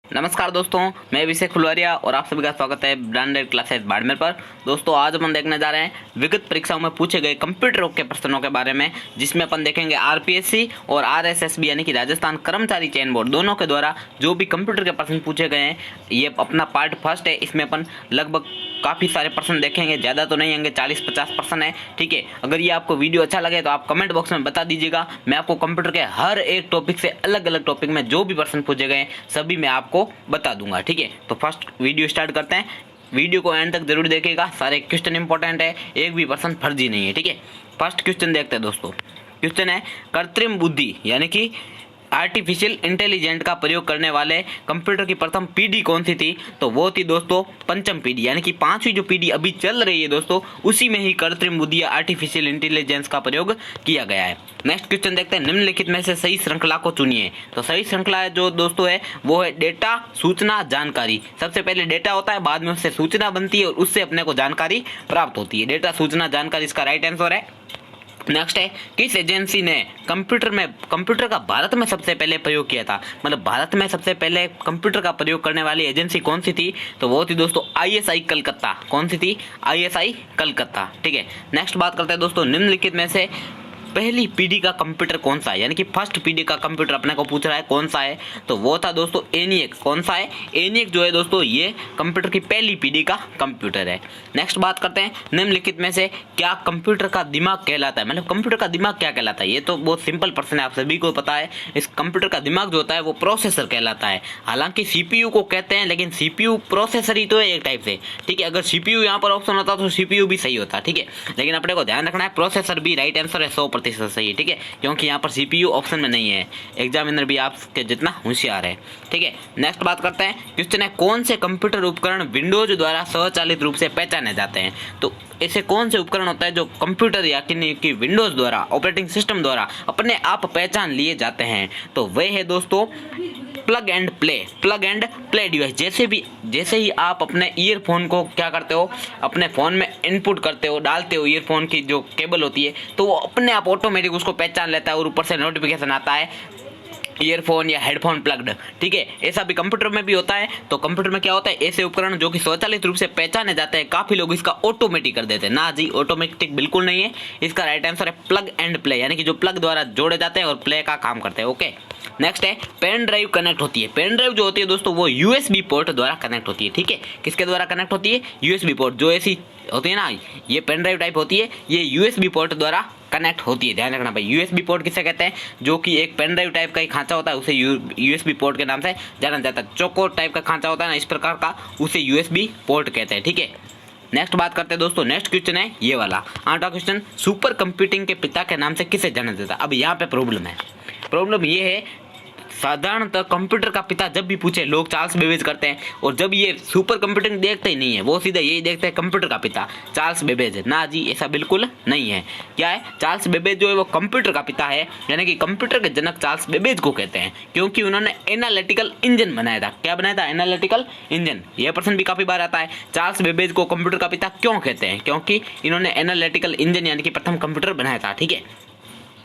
नमस्कार दोस्तों, मैं अभिषेक फुलवारिया और आप सभी का स्वागत है ब्रांडेड क्लासेस बाड़मेर पर। दोस्तों आज अपन देखने जा रहे हैं विगत परीक्षाओं में पूछे गए कंप्यूटर के प्रश्नों के बारे में, जिसमें अपन देखेंगे आरपीएससी और आरएसएसबी यानी कि राजस्थान कर्मचारी चयन बोर्ड दोनों के द्वारा जो भी कंप्यूटर के प्रश्न पूछे गए हैं। ये अपना पार्ट फर्स्ट है, इसमें अपन लगभग काफ़ी सारे प्रश्न देखेंगे, ज़्यादा तो नहीं होंगे, 40-50 प्रश्न है। ठीक है, अगर ये आपको वीडियो अच्छा लगे तो आप कमेंट बॉक्स में बता दीजिएगा। मैं आपको कंप्यूटर के हर एक टॉपिक से अलग अलग टॉपिक में जो भी प्रश्न पूछे गए सभी मैं आपको बता दूंगा। ठीक है, तो फर्स्ट वीडियो स्टार्ट करते हैं। वीडियो को एंड तक जरूर देखिएगा, सारे क्वेश्चन इंपॉर्टेंट है, एक भी प्रश्न फर्जी नहीं है। ठीक है, फर्स्ट क्वेश्चन देखते हैं दोस्तों। क्वेश्चन है कृत्रिम बुद्धि यानी कि आर्टिफिशियल इंटेलिजेंट का प्रयोग करने वाले कंप्यूटर की प्रथम पीढ़ी कौन सी थी? तो वो थी दोस्तों पंचम पीढ़ी, यानी कि पांचवी जो पीढ़ी अभी चल रही है दोस्तों, उसी में ही कृत्रिम बुद्धि या आर्टिफिशियल इंटेलिजेंस का प्रयोग किया गया है। नेक्स्ट क्वेश्चन देखते हैं, निम्नलिखित में से सही श्रृंखला को चुनिए। तो सही श्रृंखला जो दोस्तों है वो है डेटा, सूचना, जानकारी। सबसे पहले डेटा होता है, बाद में उससे सूचना बनती है और उससे अपने को जानकारी प्राप्त होती है। डेटा, सूचना, जानकारी इसका राइट आंसर है। नेक्स्ट है, किस एजेंसी ने कंप्यूटर का भारत में सबसे पहले प्रयोग किया था? मतलब भारत में सबसे पहले कंप्यूटर का प्रयोग करने वाली एजेंसी कौन सी थी? तो वो थी दोस्तों आईएसआई कलकत्ता। कौन सी थी? आईएसआई कलकत्ता। ठीक है, नेक्स्ट बात करते हैं दोस्तों, निम्नलिखित में से पहली पीढ़ी का कंप्यूटर कौन सा है? यानी कि फर्स्ट पीढ़ी का कंप्यूटर अपने को पूछ रहा है कौन सा है, तो वो था दोस्तों एनिएक। कौन सा है? एनिएक जो है दोस्तों ये कंप्यूटर की पहली पीढ़ी का कंप्यूटर है। नेक्स्ट बात करते हैं, निम्नलिखित में से क्या कंप्यूटर का दिमाग कहलाता है? मतलब कंप्यूटर का दिमाग क्या कहलाता है? ये तो बहुत सिंपल प्रश्न है, आप सभी को पता है। इस कंप्यूटर का दिमाग जो होता है वो प्रोसेसर कहलाता है। हालांकि सीपीयू को कहते हैं, लेकिन सीपीयू प्रोसेसर ही तो है एक टाइप से। ठीक है, अगर सीपीयू यहाँ पर ऑप्शन होता तो सीपीयू भी सही होता। ठीक है, लेकिन अपने को ध्यान रखना है प्रोसेसर भी राइट आंसर है, 100% सही है। ठीक है, क्योंकि यहाँ पर सीपीयू ऑप्शन में नहीं है। एग्जामिनर भी आपके जितना होशियार है। ठीक है, नेक्स्ट बात करते हैं, क्वेश्चन है कौन से कंप्यूटर उपकरण विंडोज द्वारा स्वचालित रूप से पहचाने जाते हैं? तो ऐसे कौन से उपकरण होता है जो कंप्यूटर या कि विंडोज द्वारा, ऑपरेटिंग सिस्टम द्वारा अपने आप पहचान लिए जाते हैं? तो वह है दोस्तों प्लग एंड प्ले डिवाइस। जैसे ही आप अपने ईयरफोन को क्या करते हो, अपने फ़ोन में इनपुट करते हो, डालते हो, ईयरफोन की जो केबल होती है, तो वो अपने आप ऑटोमेटिक उसको पहचान लेता है और ऊपर से नोटिफिकेशन आता है ईयरफोन या हेडफोन प्लग्ड। ठीक है, ऐसा भी कंप्यूटर में भी होता है। तो कंप्यूटर में क्या होता है, ऐसे उपकरण जो कि स्वचालित रूप से पहचाने जाते हैं, काफी लोग इसका ऑटोमेटिक कर देते हैं। ना जी, ऑटोमेटिक बिल्कुल नहीं है। इसका राइट आंसर है प्लग एंड प्ले, यानी कि जो प्लग द्वारा जोड़े जाते हैं और प्ले का काम करते हैं। ओके, नेक्स्ट है पेन ड्राइव कनेक्ट होती है। पेन ड्राइव जो होती है दोस्तों वो यूएसबी पोर्ट द्वारा कनेक्ट होती है। ठीक है, किसके द्वारा कनेक्ट होती है? USB port. जो ऐसी होती है ना, ये पेन ड्राइव टाइप होती है, ये यूएसबी पोर्ट द्वारा कनेक्ट होती है। ध्यान रखना भाई, यूएसबी पोर्ट किसे कहते हैं? जो कि एक पेन ड्राइव टाइप का ही खांचा होता है, उसे यूएसबी पोर्ट के नाम से जाना जाता है। चौकोर टाइप का खांचा होता है ना इस प्रकार का, उसे यूएसबी पोर्ट कहते हैं। ठीक है, नेक्स्ट बात करते हैं दोस्तों। नेक्स्ट क्वेश्चन है ये वाला 8वां क्वेश्चन, सुपर कंप्यूटिंग के पिता के नाम से किसे जाना जाता है? अब यहाँ पे प्रॉब्लम है। प्रॉब्लम ये है, साधारणतः कंप्यूटर का पिता जब भी पूछे लोग चार्ल्स बेबेज करते हैं, और जब ये सुपर कंप्यूटिंग देखते ही नहीं है, वो सीधा यही देखते हैं कंप्यूटर का पिता चार्ल्स बेबेज है। ना जी, ऐसा बिल्कुल नहीं है। क्या है? चार्ल्स बेबेज जो है वो कंप्यूटर का पिता है, यानी कि कंप्यूटर के जनक चार्ल्स बेबेज को कहते हैं, क्योंकि उन्होंने एनालिटिकल इंजन बनाया था। क्या बनाया था? Analytical engine. यह प्रश्न भी काफी बार आता है, चार्ल्स बेबेज को कंप्यूटर का पिता क्यों कहते हैं? क्योंकि इन्होंने एनालिटिकल इंजन यानी कि प्रथम कंप्यूटर बनाया था। ठीक है,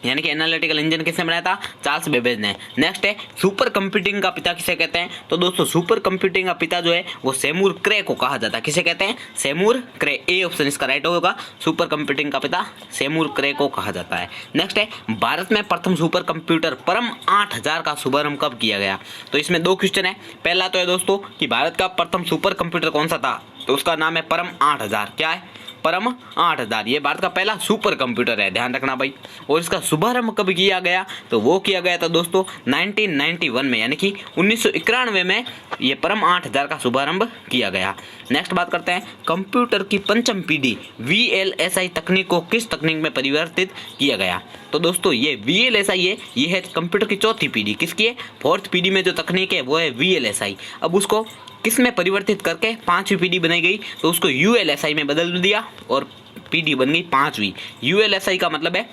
यानी कि एनालिटिकल इंजन किसने बनाया था? चार्ल्स बेबेज ने। नेक्स्ट है सुपर कंप्यूटिंग का पिता किसे कहते हैं? तो दोस्तों सुपर कंप्यूटिंग का पिता जो है वो सेमूर क्रे को कहा जाता है। किसे कहते हैं? सेमूर क्रे। ए ऑप्शन इसका राइट होगा, सुपर कंप्यूटिंग का पिता सेमूर क्रे को कहा जाता है। नेक्स्ट है, भारत में प्रथम सुपर कंप्यूटर परम 8000 का शुभारंभ कब किया गया? तो इसमें दो क्वेश्चन है। पहला तो है दोस्तों कि भारत का प्रथम सुपर कंप्यूटर कौन सा था? तो उसका नाम है परम 8000। क्या है? परम 8000। ये भारत का पहला सुपर कंप्यूटर है, ध्यान रखना भाई। और इसका शुभारंभ कब किया गया? तो वो किया गया था दोस्तों 1991 में, यानी कि 1991 में ये परम 8000 का शुभारंभ किया गया। नेक्स्ट बात करते हैं, कंप्यूटर की पंचम पीढ़ी VLSI तकनीक को किस तकनीक में परिवर्तित किया गया? तो दोस्तों ये VLSI है, ये है कंप्यूटर की चौथी पीढ़ी। किसकी है? फोर्थ पीढ़ी में जो तकनीक है वो है VLSI। अब उसको किस में परिवर्तित करके पांचवी पीढ़ी बनाई गई? तो उसको ULSI में बदल दिया और पीढ़ी बन गई पांचवी। ULSI का मतलब है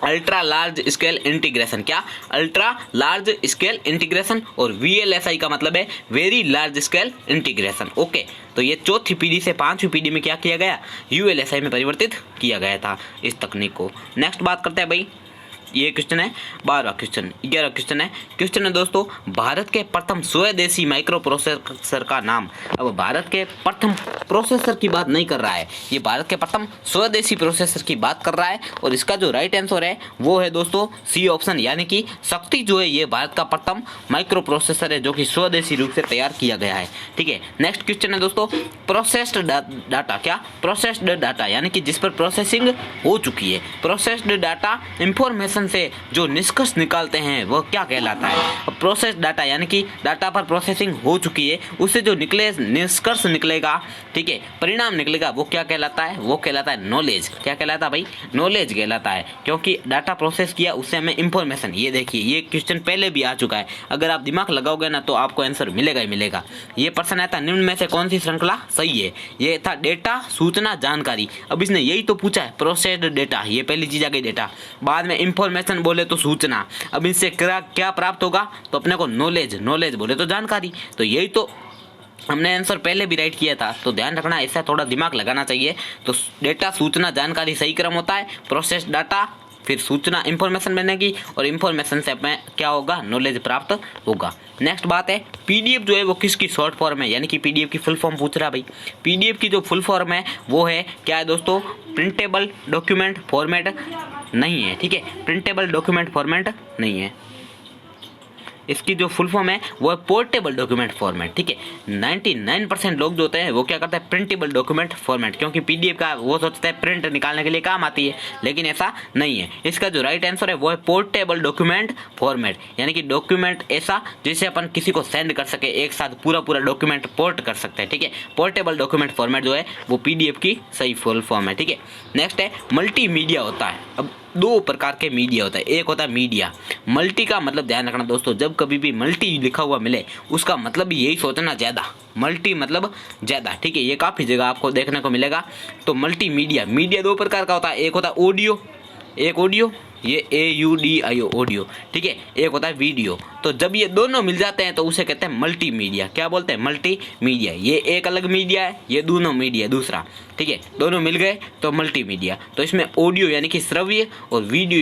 अल्ट्रा लार्ज स्केल इंटीग्रेशन। क्या? Ultra large scale integration. और VLSI का मतलब है very large scale integration. Okay, तो ये चौथी पीढ़ी से पांचवी पीढ़ी में क्या किया गया? ULSI में परिवर्तित किया गया था इस तकनीक को। नेक्स्ट बात करते हैं भाई, ये क्वेश्चन है 12वां क्वेश्चन। 11वां क्वेश्चन है दोस्तों, भारत के प्रथम स्वदेशी माइक्रो प्रोसेसर का नाम। अब भारत के प्रथम प्रोसेसर की बात नहीं कर रहा है, ये भारत के प्रथम स्वदेशी प्रोसेसर की बात कर रहा है। और इसका जो राइट आंसर है वो है दोस्तों सी ऑप्शन, यानी कि शक्ति जो है ये भारत का प्रथम माइक्रो प्रोसेसर है जो कि स्वदेशी रूप से तैयार किया गया है। ठीक है, नेक्स्ट क्वेश्चन है दोस्तों, प्रोसेस्ड डाटा। क्या? प्रोसेस्ड डाटा यानी कि जिस पर प्रोसेसिंग हो चुकी है। प्रोसेस्ड डाटा इंफॉर्मेशन से जो निष्कर्ष निकालते हैं वह क्या कहलाता है? प्रोसेस्ड डाटा यानी कि डाटा पर प्रोसेसिंग हो चुकी है, उससे जो निष्कर्ष निकलेगा, ठीक है, परिणाम निकलेगा, वो क्या कहलाता है? वो कहलाता है नॉलेज। क्या कहलाता है भाई? नॉलेज कहलाता है, क्योंकि डाटा प्रोसेस किया उससे हमें इंफॉर्मेशन। ये देखिए ये क्वेश्चन पहले भी आ चुका है, अगर आप दिमाग लगाओगे ना तो आपको आंसर मिलेगा ही मिलेगा। ये प्रश्न आया था, निम्न में से कौन सी श्रृंखला सही है? ये था डेटा, सूचना, जानकारी। अब इसने यही तो पूछा है, प्रोसेस्ड डेटा, ये पहली चीज आ गई डेटा, बाद में इंफॉर्मेशन बोले तो सूचना, अब इनसे क्या प्राप्त होगा? तो अपने को नॉलेज, नॉलेज बोले तो जानकारी। तो यही तो हमने आंसर पहले भी राइट किया था, तो ध्यान रखना, ऐसा थोड़ा दिमाग लगाना चाहिए। तो डेटा, सूचना, जानकारी सही क्रम होता है, प्रोसेस डाटा, फिर सूचना इंफॉर्मेशन बनेगी, और इंफॉर्मेशन से हमें क्या होगा? नॉलेज प्राप्त होगा। नेक्स्ट बात है, पीडीएफ जो है वो किसकी शॉर्ट फॉर्म है, यानी कि पीडीएफ की फुल फॉर्म पूछ रहा भाई। पीडीएफ की जो फुल फॉर्म है वो है क्या है दोस्तों? प्रिंटेबल डॉक्यूमेंट फॉर्मेट नहीं है। ठीक है, प्रिंटेबल डॉक्यूमेंट फॉर्मेट नहीं है, इसकी जो फुल फॉर्म है वो है पोर्टेबल डॉक्यूमेंट फॉर्मेट। ठीक है, 99% लोग जो होते हैं वो क्या करते हैं? प्रिंटेबल डॉक्यूमेंट फॉर्मेट, क्योंकि पीडीएफ का वो सोचते हैं प्रिंट निकालने के लिए काम आती है, लेकिन ऐसा नहीं है। इसका जो राइट आंसर है वो है पोर्टेबल डॉक्यूमेंट फॉर्मेट, यानी कि डॉक्यूमेंट ऐसा जिसे अपन किसी को सेंड कर सके, एक साथ पूरा डॉक्यूमेंट पोर्ट कर सकते हैं। ठीक है, पोर्टेबल डॉक्यूमेंट फॉर्मेट जो है वो पीडीएफ की सही फुल फॉर्म है। ठीक है, नेक्स्ट है मल्टीमीडिया होता है। अब दो प्रकार के मीडिया होता है, एक होता है मीडिया। मल्टी का मतलब ध्यान रखना दोस्तों, जब कभी भी मल्टी लिखा हुआ मिले उसका मतलब यही सोचना ज़्यादा, मल्टी मतलब ज़्यादा। ठीक है, ये काफ़ी जगह आपको देखने को मिलेगा। तो मल्टी मीडिया, मीडिया दो प्रकार का होता है, एक होता है ऑडियो, एक ऑडियो, ये AUDIO ऑडियो। ठीक है, एक होता है वीडियो। तो जब ये दोनों मिल जाते हैं तो उसे कहते हैं मल्टी मीडिया। क्या बोलते हैं? Multi media. ये एक अलग मीडिया है, ये दोनों मीडिया दूसरा। ठीक है, दोनों मिल गए तो मल्टी मीडिया। तो इसमें ऑडियो यानी कि श्रव्य और वीडियो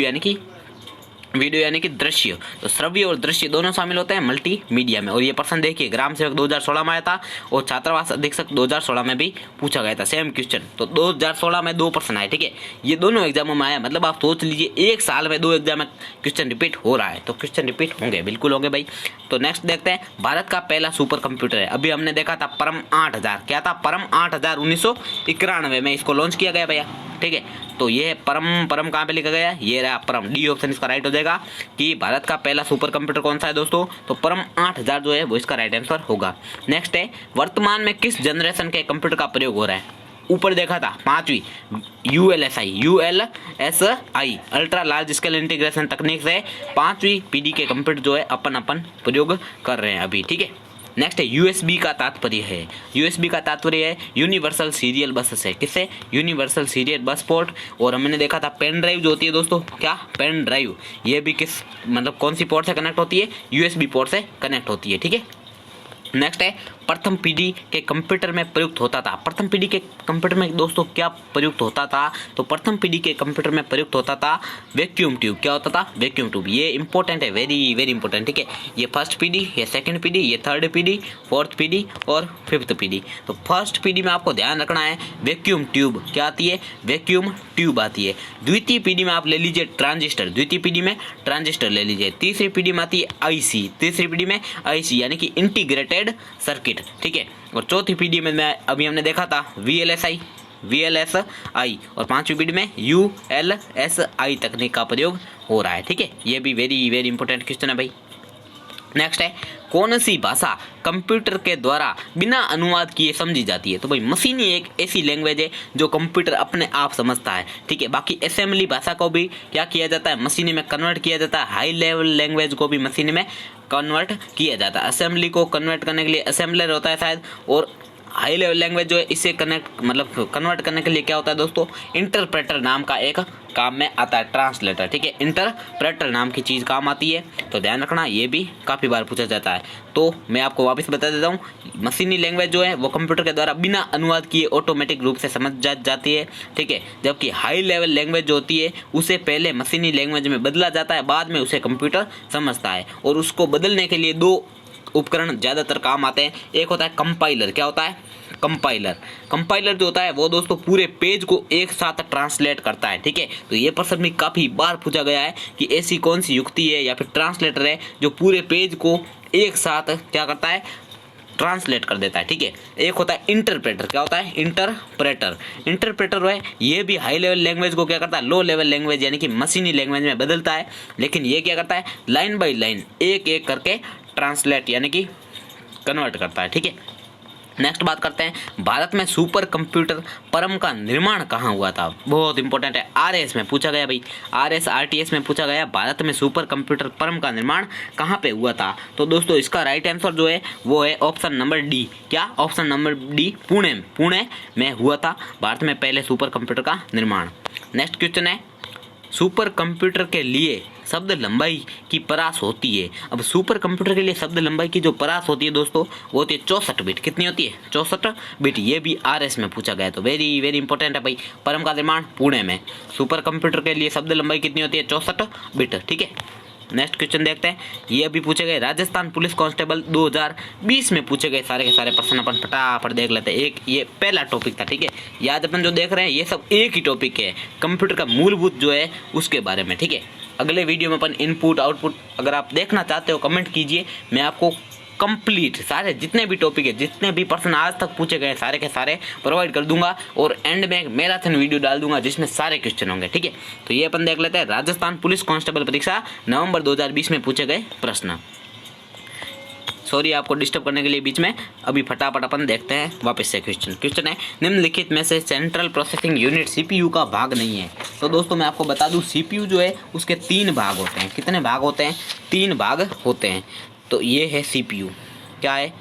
यानी कि दृश्य, तो श्रव्य और दृश्य दोनों शामिल होते हैं मल्टी मीडिया में। और ये प्रश्न देखिए ग्राम सेवक 2016 में आया था, और छात्रावास अधीक्षक 2016 में भी पूछा गया था, सेम क्वेश्चन। तो 2016 में 2 प्रश्न आए। ठीक है, ये दोनों एग्जामों में आया, मतलब आप सोच लीजिए एक साल में 2 एग्जाम में क्वेश्चन रिपीट हो रहा है, तो क्वेश्चन रिपीट होंगे, बिल्कुल होंगे भाई। तो नेक्स्ट देखते हैं, भारत का पहला सुपर कंप्यूटर है। अभी हमने देखा था परम 8000, क्या था? परम 8000 1991 में इसको लॉन्च किया गया भैया। ठीक है, तो ये है परम कहाँ पे लिखा गया? ये रहा परम, डी ऑप्शन इसका राइट हो जाएगा कि भारत का पहला सुपर कंप्यूटर कौन सा है दोस्तों? तो परम 8000 जो है वो इसका राइट आंसर होगा। नेक्स्ट है, वर्तमान में किस जनरेशन के कंप्यूटर का प्रयोग हो रहा है? ऊपर देखा था 5वीं ULSI ultra large scale integration तकनीक से 5वीं पीढ़ी के कंप्यूटर जो है अपन प्रयोग कर रहे हैं अभी। ठीक है, नेक्स्ट है USB का तात्पर्य है, USB का तात्पर्य है यूनिवर्सल सीरियल बस से। किससे? Universal serial bus port. और हमने देखा था पेन ड्राइव जो होती है दोस्तों, क्या? पेन ड्राइव, ये भी किस मतलब कौन सी पोर्ट से कनेक्ट होती है? USB पोर्ट से कनेक्ट होती है। ठीक है, नेक्स्ट है, प्रथम पीढ़ी के कंप्यूटर में प्रयुक्त होता था। प्रथम पीढ़ी के कंप्यूटर में दोस्तों क्या प्रयुक्त होता था? तो प्रथम पीढ़ी के कंप्यूटर में प्रयुक्त होता था वैक्यूम ट्यूब। क्या होता था? Vacuum tube. ये इंपॉर्टेंट है, वेरी वेरी इंपॉर्टेंट। ठीक है, ये फर्स्ट पीढ़ी, ये सेकंड पीढ़ी, ये थर्ड पीढ़ी, फोर्थ पीढ़ी और फिफ्थ पीढ़ी। तो फर्स्ट पीढ़ी में आपको ध्यान रखना है वैक्यूम ट्यूब क्या आती है? वैक्यूम ट्यूब आती है। द्वितीय पीढ़ी में आप ले लीजिए ट्रांजिस्टर, द्वितीय पीढ़ी में ट्रांजिस्टर ले लीजिए। तीसरी पीढ़ी में आती है IC, तीसरी पीढ़ी में IC यानी कि इंटीग्रेटेड सर्किट। ठीक है, और चौथी पीढ़ी में अभी हमने देखा था VLSI, और 5वीं पीढ़ी में ULSI तकनीक का प्रयोग हो रहा है। ठीक है, ये भी वेरी वेरी इंपॉर्टेंट क्वेश्चन है भाई। नेक्स्ट है, कौन सी भाषा कंप्यूटर के द्वारा बिना अनुवाद किए समझी जाती है? तो भाई मशीनी एक ऐसी लैंग्वेज है जो कंप्यूटर अपने आप समझता है। ठीक है, बाकी असेंबली भाषा को भी क्या किया जाता है? मशीनी में कन्वर्ट किया जाता है। हाई लेवल लैंग्वेज को भी मशीनी में कन्वर्ट किया जाता है। असेंबली को कन्वर्ट करने के लिए असेंबलर होता है शायद, और हाई लेवल लैंग्वेज जो है इसे कन्वर्ट करने के लिए क्या होता है दोस्तों? इंटरप्रेटर नाम का एक काम में आता है, ट्रांसलेटर, ठीक है। इंटरप्रेटर नाम की चीज़ काम आती है, तो ध्यान रखना, ये भी काफ़ी बार पूछा जाता है। तो मैं आपको वापस बता देता हूँ, मशीनी लैंग्वेज जो है वो कंप्यूटर के द्वारा बिना अनुवाद किए ऑटोमेटिक रूप से समझ जाती है, ठीक है। जबकि हाई लेवल लैंग्वेज जो होती है उसे पहले मशीनी लैंग्वेज में बदला जाता है, बाद में उसे कंप्यूटर समझता है, और उसको बदलने के लिए दो उपकरण ज़्यादातर काम आते हैं। एक होता है कंपाइलर। क्या होता है? कंपाइलर जो होता है वो दोस्तों पूरे पेज को एक साथ ट्रांसलेट करता है, ठीक है। तो ये प्रश्न भी काफ़ी बार पूछा गया है कि ऐसी कौन सी युक्ति है या फिर ट्रांसलेटर है जो पूरे पेज को एक साथ क्या करता है? ट्रांसलेट कर देता है, ठीक है। एक होता है इंटरप्रेटर। क्या होता है? इंटरप्रेटर है, ये भी हाई लेवल लैंग्वेज को क्या करता है? लो लेवल लैंग्वेज यानी कि मशीनी लैंग्वेज में बदलता है, लेकिन ये क्या करता है? लाइन बाय लाइन एक एक करके ट्रांसलेट यानी कि कन्वर्ट करता है, ठीक है। नेक्स्ट बात करते हैं, भारत में सुपर कंप्यूटर परम का निर्माण कहाँ हुआ था? बहुत इंपॉर्टेंट है, आरएस में पूछा गया भाई, आरटीएस में पूछा गया, भारत में सुपर कंप्यूटर परम का निर्माण कहाँ पे हुआ था? तो दोस्तों इसका राइट आंसर जो है वो है ऑप्शन नंबर डी। क्या? ऑप्शन नंबर डी, पुणे में हुआ था भारत में पहले सुपर कंप्यूटर का निर्माण। नेक्स्ट क्वेश्चन है, सुपर कंप्यूटर के लिए शब्द लंबाई की परास होती है। अब सुपर कंप्यूटर के लिए शब्द लंबाई की जो परास होती है दोस्तों वो होती है 64 बिट। कितनी होती है? 64 बिट। ये भी आरएस में पूछा गया है, तो वेरी वेरी इंपॉर्टेंट है भाई। परम का निर्माण पुणे में। सुपर कंप्यूटर के लिए शब्द लंबाई कितनी होती है? 64 बिट, ठीक है। नेक्स्ट क्वेश्चन देखते हैं, ये अभी पूछे गए राजस्थान पुलिस कांस्टेबल 2020 में पूछे गए सारे के सारे प्रश्न अपन फटाफट देख लेते हैं। एक ये पहला टॉपिक था, ठीक है। याद अपन जो देख रहे हैं ये सब एक ही टॉपिक है, कंप्यूटर का मूलभूत जो है उसके बारे में, ठीक है। अगले वीडियो में अपन इनपुट आउटपुट अगर आप देखना चाहते हो कमेंट कीजिए, मैं आपको कंप्लीट सारे जितने भी टॉपिक है, जितने भी प्रश्न आज तक पूछे गए सारे के सारे प्रोवाइड कर दूंगा, और एंड में एक मैराथन वीडियो डाल दूंगा जिसमें सारे क्वेश्चन होंगे, ठीक है। तो ये अपन देख लेते हैं, राजस्थान पुलिस कांस्टेबल परीक्षा नवंबर 2020 में पूछे गए प्रश्न। सॉरी आपको डिस्टर्ब करने के लिए बीच में, अभी फटाफट अपन देखते हैं वापस से क्वेश्चन है, निम्नलिखित में से सेंट्रल प्रोसेसिंग यूनिट सीपीयू का भाग नहीं है। तो दोस्तों मैं आपको बता दूं, सीपीयू जो है उसके 3 भाग होते हैं। कितने भाग होते हैं? 3 भाग होते हैं। तो ये है सीपीयू। क्या है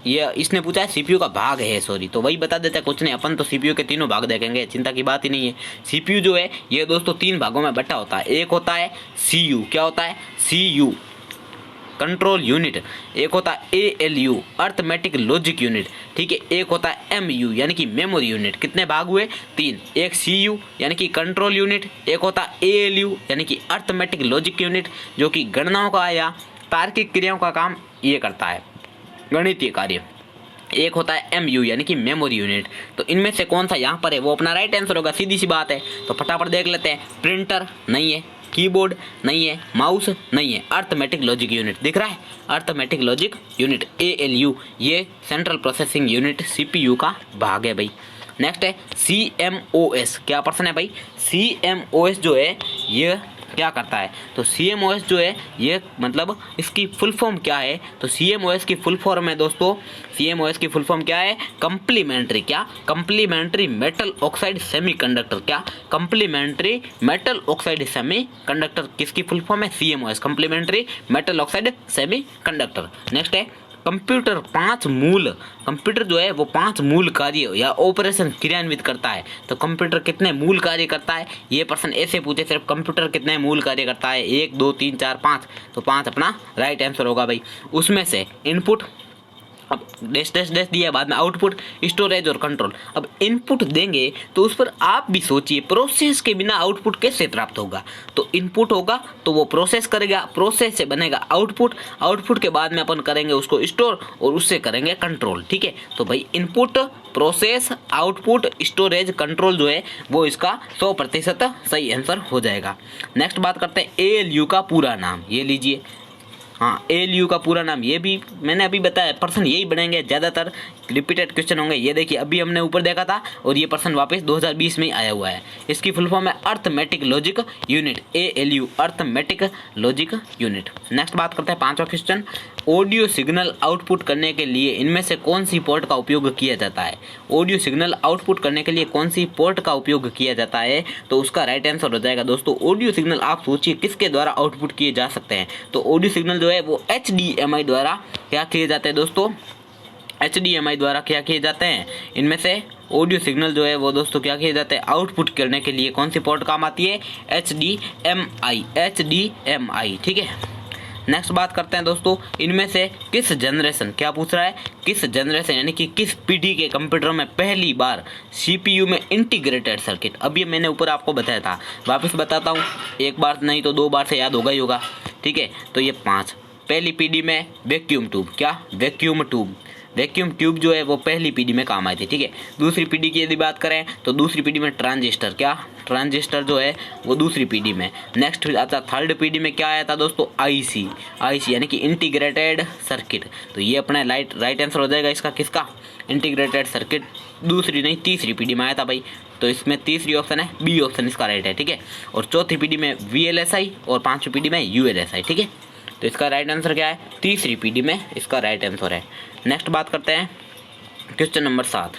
ये? इसने पूछा है सीपीयू का भाग है, सॉरी, तो वही बता देता है, कुछ नहीं, अपन तो सीपीयू के तीनों भाग देखेंगे, चिंता की बात ही नहीं है। सीपीयू जो है ये दोस्तों 3 भागों में बटा होता है। एक होता है सीयू। क्या होता है? CU, control unit. एक होता है एएलयू, अर्थमेटिक लॉजिक यूनिट, ठीक है। एक होता है एमयू यानी कि मेमोरी यूनिट। कितने भाग हुए? 3। एक सीयू यानी कि कंट्रोल यूनिट, एक होता है एएलयू यानी कि अर्थमेटिक लॉजिक यूनिट जो कि गणनाओं का या तार्किक क्रियाओं का काम ये करता है, गणितीय कार्य। एक होता है एमयू यानी कि मेमोरी यूनिट। तो इनमें से कौन सा यहाँ पर है वो अपना राइट आंसर होगा, सीधी सी बात है। तो फटाफट देख लेते हैं, प्रिंटर नहीं है, कीबोर्ड नहीं है, माउस नहीं है, अर्थमेटिक लॉजिक यूनिट दिख रहा है, अर्थमेटिक लॉजिक यूनिट एएलयू, ये सेंट्रल प्रोसेसिंग यूनिट सीपीयू का भाग है भाई। नेक्स्ट है सीएमओएस। क्या प्रश्न है भाई? सीएमओएस जो है ये क्या करता है? तो सीएमओएस जो है ये मतलब इसकी फुल फॉर्म क्या है? तो सीएमओएस की फुल फॉर्म है दोस्तों, सीएमओएस की फुल फॉर्म क्या है? कंप्लीमेंट्री। क्या? Complementary metal oxide semiconductor. क्या? कंप्लीमेंट्री मेटल ऑक्साइड सेमीकंडक्टर किसकी फुल फॉर्म है? CMOS, complementary metal oxide semiconductor. Next है कंप्यूटर जो है वो 5 मूल कार्य या ऑपरेशन क्रियान्वित करता है। तो कंप्यूटर कितने मूल कार्य करता है? ये प्रश्न ऐसे पूछे सिर्फ, कंप्यूटर कितने मूल कार्य करता है? 1 2 3 4 5, तो 5 अपना राइट आंसर होगा भाई। उसमें से इनपुट, अब डैश डैश डैश दिया है, बाद में आउटपुट, स्टोरेज और कंट्रोल। अब इनपुट देंगे तो उस पर आप भी सोचिए, प्रोसेस के बिना आउटपुट कैसे प्राप्त होगा? तो इनपुट होगा तो वो प्रोसेस करेगा, प्रोसेस से बनेगा आउटपुट, आउटपुट के बाद में अपन करेंगे उसको स्टोर और उससे करेंगे कंट्रोल, ठीक है। तो भाई input, process, output, storage, control जो है वो इसका 100% सही आंसर हो जाएगा। नेक्स्ट बात करते हैं एएलयू का पूरा नाम, ये लीजिए। हाँ, एएलयू का पूरा नाम, ये भी मैंने अभी बताया, प्रश्न यही बनेंगे, ज़्यादातर रिपीटेड क्वेश्चन होंगे। ये देखिए अभी हमने ऊपर देखा था और ये प्रश्न वापस 2020 में ही आया हुआ है। इसकी फुल फॉर्म है arithmetic logic unit, ALU, arithmetic logic unit. Next बात करते हैं 5वां क्वेश्चन, ऑडियो सिग्नल आउटपुट करने के लिए इनमें से कौन सी पोर्ट का उपयोग किया जाता है? ऑडियो सिग्नल आउटपुट करने के लिए कौन सी पोर्ट का उपयोग किया जाता है? तो उसका राइट आंसर हो जाएगा दोस्तों, ऑडियो सिग्नल आप सोचिए किसके द्वारा आउटपुट किए जा सकते हैं? तो ऑडियो सिग्नल जो है वो HDMI द्वारा क्या किए जाते हैं दोस्तों? HDMI द्वारा क्या किए जाते हैं, इनमें से ऑडियो सिग्नल जो है वो दोस्तों क्या किए जाते हैं, आउटपुट करने के लिए कौन सी पोर्ट काम आती है, HDMI, ठीक है। नेक्स्ट बात करते हैं दोस्तों, इनमें से किस जनरेशन, क्या पूछ रहा है, किस जनरेशन यानी कि किस पीढ़ी के कंप्यूटर में पहली बार CPU में इंटीग्रेटेड सर्किट, अब ये मैंने ऊपर आपको बताया था, वापस बताता हूँ, एक बार नहीं तो 2 बार से याद होगा ही होगा, ठीक है। तो ये 5, पहली पीढ़ी में वैक्यूम ट्यूब, क्या वैक्यूम ट्यूब जो है वो पहली पीढ़ी में काम आई थी, ठीक है। दूसरी पीढ़ी की यदि बात करें तो दूसरी पीढ़ी में ट्रांजिस्टर, क्या ट्रांजिस्टर जो है वो दूसरी पीढ़ी में। नेक्स्ट आता थर्ड पीढ़ी में क्या आया था दोस्तों, आईसी यानी कि इंटीग्रेटेड सर्किट। तो ये अपना राइट आंसर हो जाएगा इसका, किसका, इंटीग्रेटेड सर्किट, दूसरी नहीं तीसरी पीढ़ी में आया था भाई। तो इसमें तीसरी ऑप्शन है, बी ऑप्शन इसका राइट है, ठीक है। और चौथी पीढ़ी में VLSI और पांचवी पीढ़ी में ULSI, ठीक है। तो इसका राइट आंसर क्या है, तीसरी पीढ़ी में इसका राइट आंसर है। नेक्स्ट बात करते हैं क्वेश्चन नंबर 7।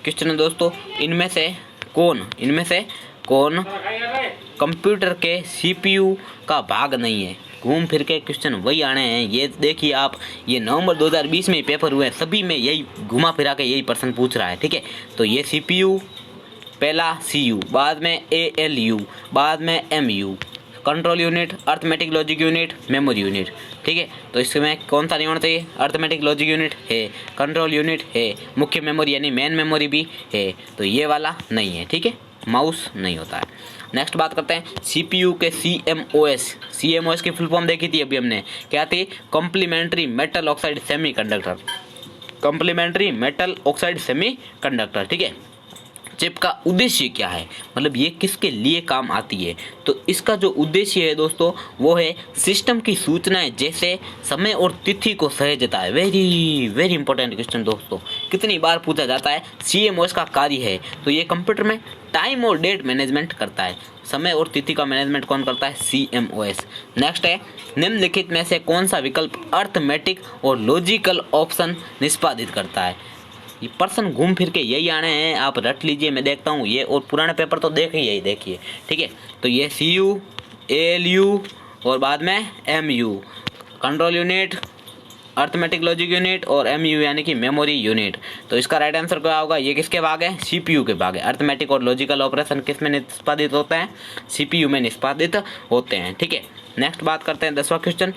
क्वेश्चन है दोस्तों, इनमें से कौन कंप्यूटर के CPU का भाग नहीं है। घूम फिर के क्वेश्चन वही आने हैं, ये देखिए आप, ये नवंबर 2020 में पेपर हुए हैं, सभी में यही घुमा फिरा के यही प्रश्न पूछ रहा है, ठीक है। तो ये CPU, पहला CU, बाद में ALU, बाद में MU, control unit, arithmetic logic unit, memory unit, ठीक है। तो इसमें कौन सा नहीं होना चाहिए, अर्थमेटिक लॉजिक यूनिट है, कंट्रोल यूनिट है, मुख्य मेमोरी यानी मेन मेमोरी भी है, तो ये वाला नहीं है, ठीक है, माउस नहीं होता है। नेक्स्ट बात करते हैं CPU के CMOS की फुल फॉर्म देखी थी अभी हमने, क्या थी, कॉम्प्लीमेंट्री मेटल ऑक्साइड सेमीकंडक्टर, ठीक है। चिप का उद्देश्य क्या है, मतलब ये किसके लिए काम आती है, तो इसका जो उद्देश्य है दोस्तों वो है सिस्टम की सूचनाएं जैसे समय और तिथि को सहेजता है। वेरी इंपॉर्टेंट क्वेश्चन दोस्तों, कितनी बार पूछा जाता है। CMOS का कार्य है, तो ये कंप्यूटर में टाइम और डेट मैनेजमेंट करता है, समय और तिथि का मैनेजमेंट कौन करता है, CMOS। नेक्स्ट है, निम्नलिखित में से कौन सा विकल्प अर्थमेटिक और लॉजिकल ऑप्शन निष्पादित करता है। ये प्रश्न घूम फिर के यही आने हैं, आप रट लीजिए, मैं देखता हूँ ये, और पुराने पेपर तो देखिए, ठीक है। तो ये CU, ALU और बाद में MU, control unit, arithmetic logic unit और MU यानी कि मेमोरी यूनिट। तो इसका राइट आंसर क्या होगा, ये किसके भाग है, CPU के भाग है। अर्थमेटिक और लॉजिकल ऑपरेशन किस में निष्पादित होते हैं, CPU में निष्पादित होते हैं, ठीक है। नेक्स्ट बात करते हैं 10वां क्वेश्चन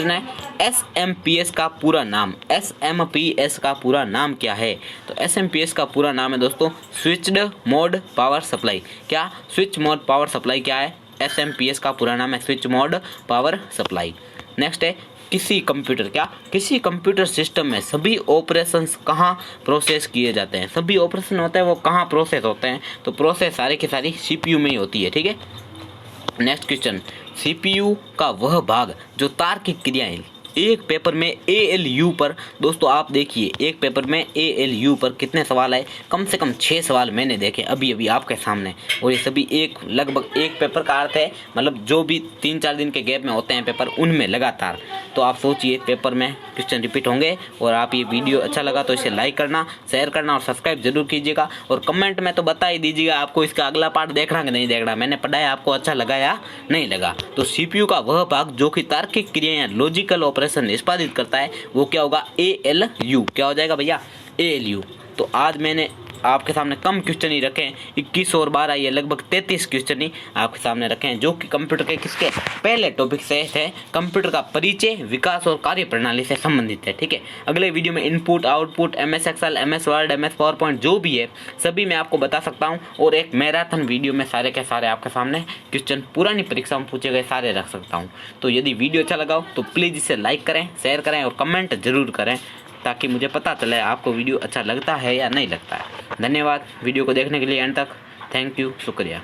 है SMPS का पूरा नाम, SMPS का पूरा नाम क्या है। तो SMPS का पूरा नाम है दोस्तों स्विच्ड मोड पावर सप्लाई। क्या स्विच मोड पावर सप्लाई क्या है, SMPS का पूरा नाम है switch mode power supply. Next है किसी कंप्यूटर सिस्टम में सभी ऑपरेशंस कहाँ प्रोसेस किए जाते हैं, सभी ऑपरेशन होते हैं वो कहाँ प्रोसेस होते हैं, तो प्रोसेस सारी की सारी CPU में ही होती है, ठीक है। नेक्स्ट क्वेश्चन, CPU का वह भाग जो तार्किक क्रियाएं, एक पेपर में ALU पर दोस्तों आप देखिए, एक पेपर में ALU पर कितने सवाल आए, कम से कम 6 सवाल मैंने देखे अभी आपके सामने, और ये सभी लगभग एक पेपर का अर्थ है मतलब जो भी 3-4 दिन के गैप में होते हैं पेपर, उनमें लगातार। तो आप सोचिए पेपर में क्वेश्चन रिपीट होंगे। और आप ये वीडियो अच्छा लगा तो इसे लाइक करना, शेयर करना और सब्सक्राइब जरूर कीजिएगा, और कमेंट में तो बता ही दीजिएगा आपको इसका अगला पार्ट देखना कि नहीं देखना, मैंने पढ़ाया आपको अच्छा लगा या नहीं लगा। तो CPU का वह भाग जो कि तार्किक क्रियाएं लॉजिकल ऑपरेशन निष्पादित करता है वो क्या होगा, ALU। क्या हो जाएगा भैया, ALU। तो आज मैंने आपके सामने कम क्वेश्चन ही रखे हैं, 21 और 12 ये लगभग 33 क्वेश्चन ही आपके सामने रखे हैं, जो कि कंप्यूटर के किसके पहले टॉपिक से है, कंप्यूटर का परिचय, विकास और कार्य प्रणाली से संबंधित है, ठीक है। अगले वीडियो में input, output, MS Excel, MS Word, MS PowerPoint जो भी है सभी मैं आपको बता सकता हूँ, और एक मैराथन वीडियो में सारे के सारे आपके सामने क्वेश्चन पुरानी परीक्षा में पूछे गए सारे रख सकता हूँ। तो यदि वीडियो अच्छा लगा हो तो प्लीज़ इसे लाइक करें, शेयर करें और कमेंट जरूर करें, ताकि मुझे पता चले आपको वीडियो अच्छा लगता है या नहीं लगता है। धन्यवाद वीडियो को देखने के लिए एंड तक, थैंक यू, शुक्रिया।